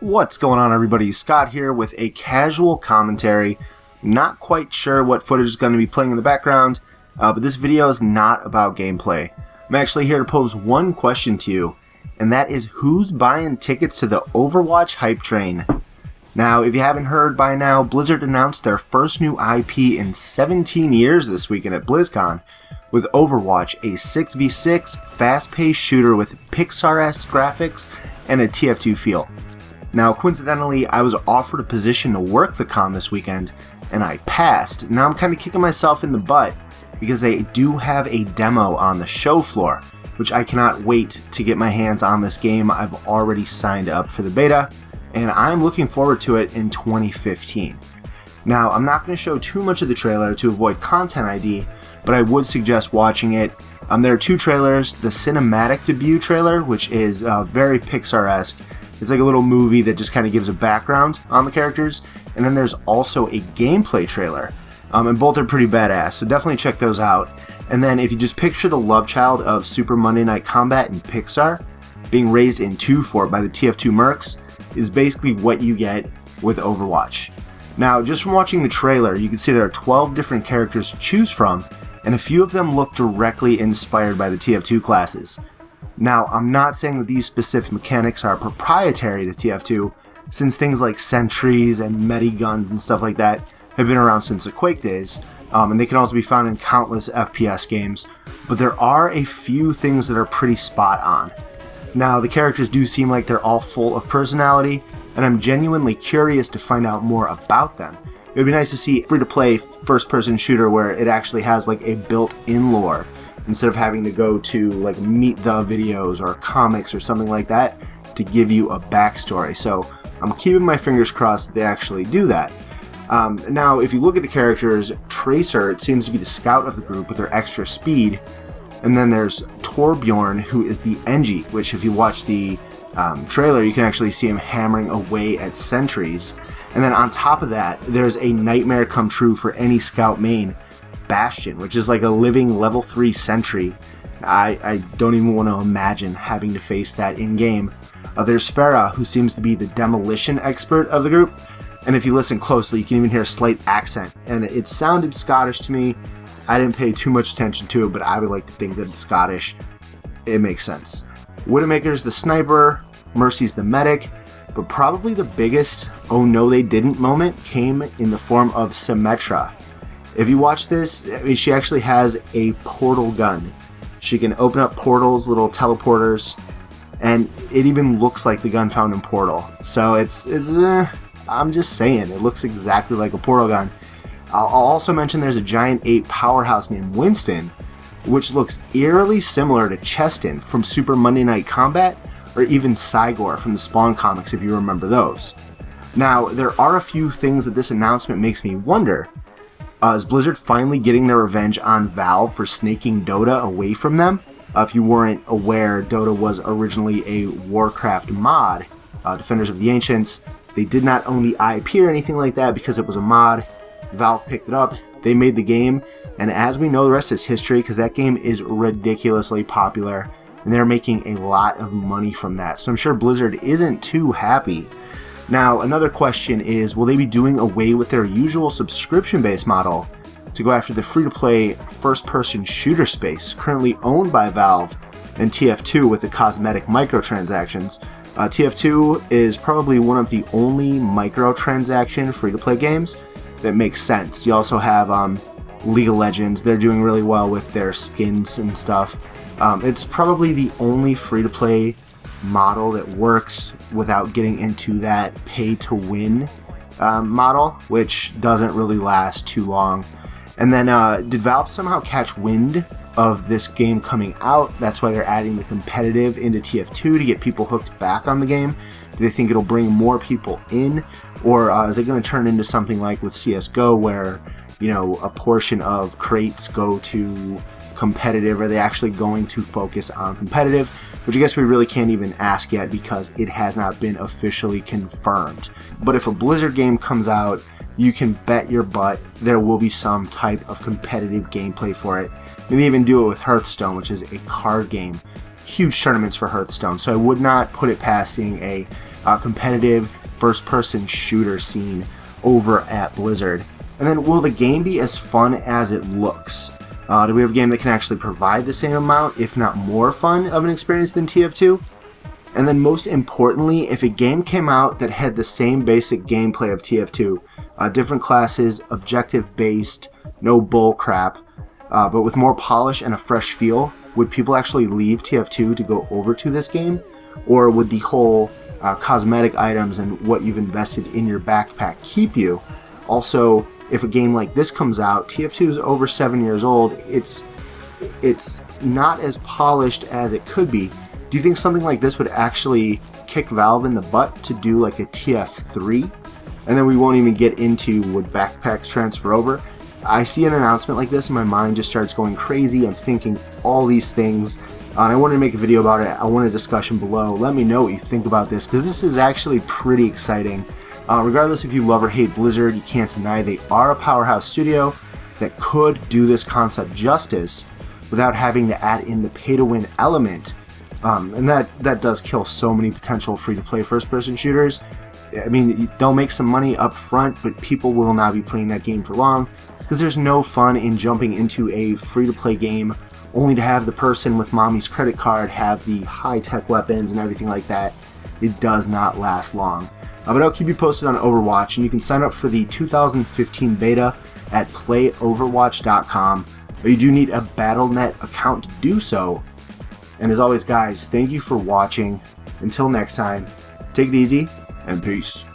What's going on, everybody? Scott here with a casual commentary. Not quite sure what footage is going to be playing in the background, but this video is not about gameplay. I'm actually here to pose one question to you, and that is, who's buying tickets to the Overwatch hype train? Now, if you haven't heard by now, Blizzard announced their first new IP in 17 years this weekend at BlizzCon, with Overwatch, a 6v6 fast-paced shooter with Pixar-esque graphics and a TF2 feel. Now, coincidentally, I was offered a position to work the con this weekend, and I passed. Now I'm kind of kicking myself in the butt, because they do have a demo on the show floor, which I cannot wait to get my hands on this game. I've already signed up for the beta, and I'm looking forward to it in 2015. Now, I'm not going to show too much of the trailer to avoid content ID, but I would suggest watching it. There are two trailers: the cinematic debut trailer, which is very Pixar-esque. It's like a little movie that just kind of gives a background on the characters. And then there's also a gameplay trailer. And both are pretty badass, so definitely check those out. And then if you just picture the love child of Super Monday Night Combat and Pixar being raised in 2-4 by the TF2 mercs, is basically what you get with Overwatch. Now, just from watching the trailer, you can see there are 12 different characters to choose from, and a few of them look directly inspired by the TF2 classes. Now, I'm not saying that these specific mechanics are proprietary to TF2, since things like sentries and mediguns and stuff like that have been around since the Quake days, and they can also be found in countless FPS games, but there are a few things that are pretty spot on. Now, the characters do seem like they're all full of personality, and I'm genuinely curious to find out more about them. It would be nice to see a free-to-play first-person shooter where it actually has like a built-in lore, instead of having to go to like Meet the videos or comics or something like that to give you a backstory. So I'm keeping my fingers crossed that they actually do that. Now, if you look at the characters, Tracer, it seems to be the scout of the group with her extra speed. And then there's Torbjorn, who is the Engie, which if you watch the trailer, you can actually see him hammering away at sentries. And then on top of that, there's a nightmare come true for any scout main, Bastion, which is like a living level 3 sentry. I don't even want to imagine having to face that in-game. There's Farah, who seems to be the demolition expert of the group, and if you listen closely, you can even hear a slight accent, and it sounded Scottish to me. I didn't pay too much attention to it, but I would like to think that it's Scottish. It makes sense. Widowmaker's the sniper, Mercy's the medic, but probably the biggest "oh no they didn't" moment came in the form of Symmetra. If you watch this, I mean, she actually has a portal gun. She can open up portals, little teleporters, and it even looks like the gun found in Portal. So I'm just saying, it looks exactly like a portal gun. I'll also mention there's a giant ape powerhouse named Winston, which looks eerily similar to Cheston from Super Monday Night Combat, or even Cygor from the Spawn comics, if you remember those. Now, there are a few things that this announcement makes me wonder. Is Blizzard finally getting their revenge on Valve for snaking Dota away from them? If you weren't aware, Dota was originally a Warcraft mod, Defenders of the Ancients. They did not own the IP or anything like that because it was a mod. Valve picked it up, they made the game, and as we know, the rest is history because that game is ridiculously popular, and they're making a lot of money from that. So I'm sure Blizzard isn't too happy. Now, another question is, will they be doing away with their usual subscription-based model to go after the free-to-play first-person shooter space currently owned by Valve and TF2 with the cosmetic microtransactions? TF2 is probably one of the only microtransaction free-to-play games that makes sense. You also have League of Legends. They're doing really well with their skins and stuff. It's probably the only free-to-play model that works without getting into that pay-to-win model, which doesn't really last too long. And then did Valve somehow catch wind of this game coming out? That's why they're adding the competitive into TF2 to get people hooked back on the game. Do they think it'll bring more people in, or is it going to turn into something like with CSGO where, you know, a portion of crates go to competitive? Are they actually going to focus on competitive? Which I guess we really can't even ask yet because it has not been officially confirmed. But if a Blizzard game comes out, you can bet your butt there will be some type of competitive gameplay for it. Maybe even do it with Hearthstone, which is a card game huge tournaments for Hearthstone, so I would not put it past seeing a competitive first-person shooter scene over at Blizzard. And then, will the game be as fun as it looks? Do we have a game that can actually provide the same amount, if not more fun of an experience than TF2? And then most importantly, if a game came out that had the same basic gameplay of TF2, different classes, objective-based, no bull crap, but with more polish and a fresh feel, would people actually leave TF2 to go over to this game? Or would the whole cosmetic items and what you've invested in your backpack keep you? Also, if a game like this comes out, TF2 is over 7 years old, it's not as polished as it could be. Do you think something like this would actually kick Valve in the butt to do like a TF3? And then we won't even get into would backpacks transfer over. I see an announcement like this and my mind just starts going crazy. I'm thinking all these things. And I wanted to make a video about it. I want a discussion below. Let me know what you think about this, because this is actually pretty exciting. Regardless if you love or hate Blizzard, you can't deny they are a powerhouse studio that could do this concept justice without having to add in the pay-to-win element. And that does kill so many potential free-to-play first-person shooters. I mean, they'll make some money up front, but people will not be playing that game for long, because there's no fun in jumping into a free-to-play game only to have the person with mommy's credit card have the high-tech weapons and everything like that. It does not last long. But I'll keep you posted on Overwatch, and you can sign up for the 2015 beta at playoverwatch.com, but you do need a Battle.net account to do so. And as always, guys, thank you for watching. Until next time, take it easy, and peace.